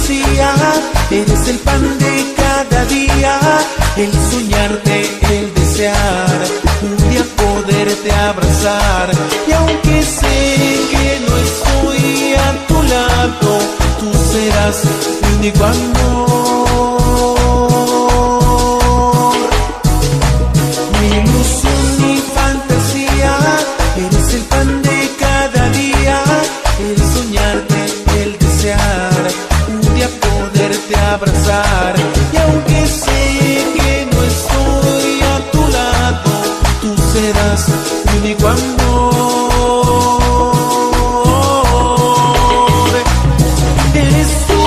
fantasía, eres el pan de cada día, el soñarte, el desear, un día poderte abrazar. Y aunque sé que no estoy a tu lado, tú serás mi único amor. Mi ilusión, mi fantasía, eres el pan de cada día, el soñarte, el desear, un día poderte abrazar. Y aunque sé que no estoy a tu lado, tú serás mi único amor. Eres tú